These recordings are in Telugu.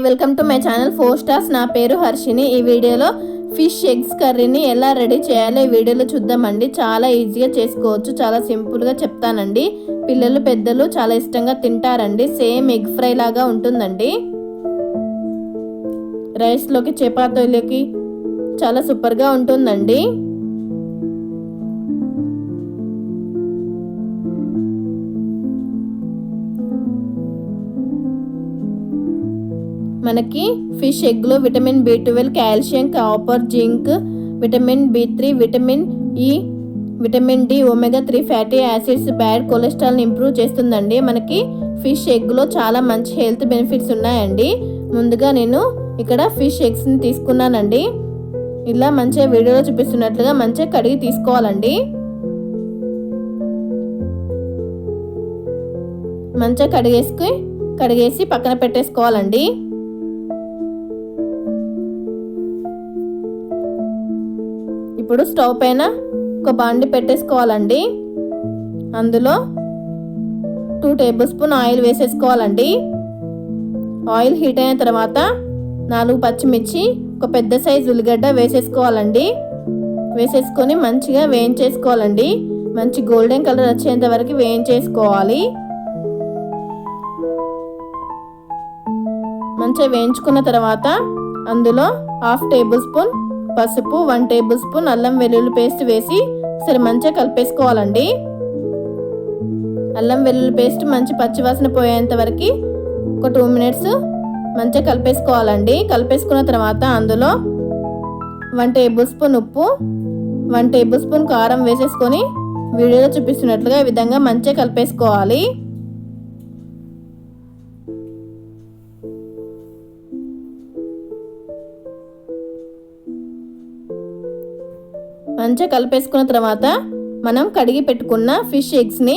Welcome to my channel 4 stars. నా పేరు హర్షిని. ఈ వీడియోలో ఫిష్ ఎగ్స్ కర్రీని ఎలా రెడీ చేయాలో ఈ వీడియోలో చూద్దామండి. చాలా ఈజీగా చేసుకోవచ్చు, చాలా సింపుల్గా చెప్తానండి. పిల్లలు పెద్దలు చాలా ఇష్టంగా తింటారండి. సేమ్ ఎగ్ ఫ్రై లాగా ఉంటుందండి. రైస్లోకి చపాతీలోకి చాలా సూపర్గా ఉంటుందండి. మనకి ఫిష్ ఎగ్లో vitamin B12, calcium, copper, zinc, vitamin B3, vitamin E, vitamin D, omega-3 fatty acids bad కొలెస్ట్రాల్ని ఇంప్రూవ్ చేస్తుందండి. మనకి ఫిష్ ఎగ్లో చాలా మంచి హెల్త్ బెనిఫిట్స్ ఉన్నాయండి. ముందుగా నేను ఇక్కడ ఫిష్ ఎగ్స్ని తీసుకున్నానండి. ఇలా మంచిగా వీడియోలో చూపిస్తున్నట్లుగా మంచిగా కడిగి తీసుకోవాలండి. మంచిగా కడిగేసి పక్కన పెట్టేసుకోవాలండి. ఇప్పుడు స్టవ్ పైన ఒక బాండి పెట్టేసుకోవాలండి. అందులో 2 టేబుల్ స్పూన్ ఆయిల్ వేసేసుకోవాలండి. ఆయిల్ హీట్ అయిన తర్వాత 4 పచ్చిమిర్చి, ఒక పెద్ద సైజు ఉల్లిగడ్డ వేసేసుకోవాలండి. వేసేసుకొని మంచిగా వేయించేసుకోవాలండి. మంచి గోల్డెన్ కలర్ వచ్చేంత వరకు వేయించేసుకోవాలి. మంచిగా వేయించుకున్న తర్వాత అందులో 1/2 టేబుల్ స్పూన్ పసుపు, 1 టేబుల్ స్పూన్ అల్లం వెల్లుల్లి పేస్ట్ వేసి సరే మంచిగా కలిపేసుకోవాలండి. అల్లం వెల్లుల్లి పేస్ట్ మంచి పచ్చివాసన పోయేంత వరకు ఒక 2 మినిట్స్ మంచిగా కలిపేసుకోవాలండి. కలిపేసుకున్న తర్వాత అందులో 1 టేబుల్ స్పూన్ ఉప్పు, 1 టేబుల్ స్పూన్ కారం వేసేసుకొని వీడియోలో చూపిస్తున్నట్లుగా ఈ విధంగా మంచిగా కలిపేసుకోవాలి. మంచిగా కలిపేసుకున్న తర్వాత మనం కడిగి పెట్టుకున్న ఫిష్ ఎగ్స్ని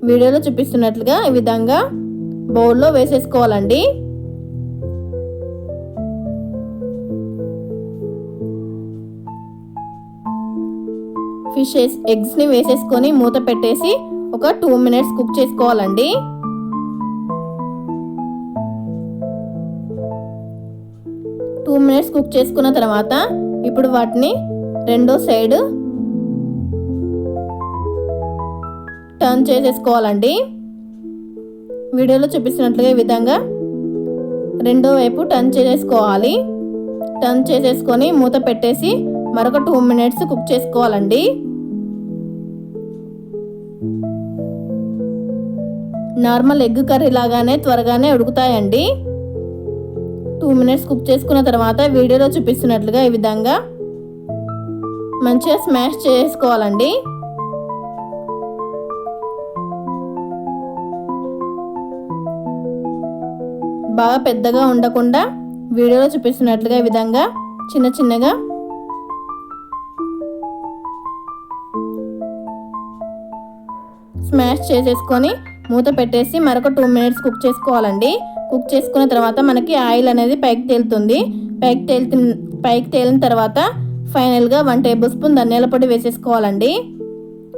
వీడియోలో చూపిస్తున్నట్లుగా ఈ విధంగా బౌల్లో వేసేసుకోవాలండి. ఫిష్ ఎగ్స్ని వేసేసుకొని మూత పెట్టేసి ఒక 2 మినిట్స్ కుక్ చేసుకోవాలండి. 2 మినిట్స్ కుక్ చేసుకున్న తర్వాత ఇప్పుడు వాటిని రెండో సైడ్ టర్న్ చేసేసుకోవాలండి. వీడియోలో చూపిస్తున్నట్లుగా ఈ విధంగా రెండో వైపు టర్న్ చేసేసుకోవాలి. టర్న్ చేసేసుకొని మూత పెట్టేసి మరొక 2 మినిట్స్ కుక్ చేసుకోవాలండి. నార్మల్ ఎగ్ కర్రీ లాగానే త్వరగానే ఉడుకుతాయండి. 2 మినిట్స్ కుక్ చేసుకున్న తర్వాత వీడియోలో చూపిస్తున్నట్లుగా ఈ విధంగా మంచిగా స్మాష్ చేసుకోవాలండి. బాగా పెద్దగా ఉండకుండా వీడియోలో చూపిస్తున్నట్లుగా ఈ విధంగా చిన్న చిన్నగా స్మాష్ చేసేసుకొని మూత పెట్టేసి మరొక 2 మినిట్స్ కుక్ చేసుకోవాలండి. కుక్ చేసుకున్న తర్వాత మనకి ఆయిల్ అనేది పైకి తేలుతుంది. పైకి తేలిన తర్వాత ఫైనల్గా 1 టేబుల్ స్పూన్ ధనియాల పొడి వేసేసుకోవాలండి.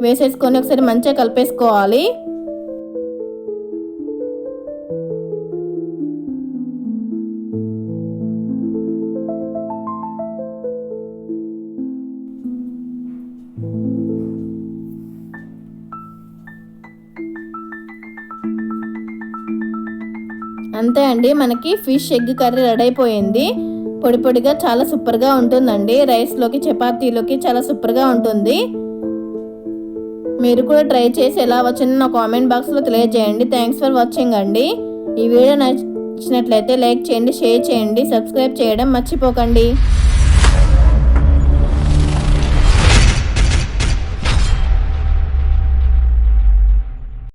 వేసేసుకొని ఒకసారి మంచిగా కలిపేసుకోవాలి. అంతే అండి, మనకి ఫిష్ ఎగ్ కర్రీ రెడీ అయిపోయింది. పొడి పొడిగా చాలా సూపర్గా ఉంటుందండి. రైస్లోకి చపాతీలోకి చాలా సూపర్గా ఉంటుంది. మీరు కూడా ట్రై చేసి ఎలా వచ్చిందో నా కామెంట్ బాక్స్లో తెలియజేయండి. థ్యాంక్స్ ఫర్ వాచింగ్ అండి. ఈ వీడియో నచ్చినట్లయితే లైక్ చేయండి, షేర్ చేయండి, సబ్స్క్రైబ్ చేయడం మర్చిపోకండి.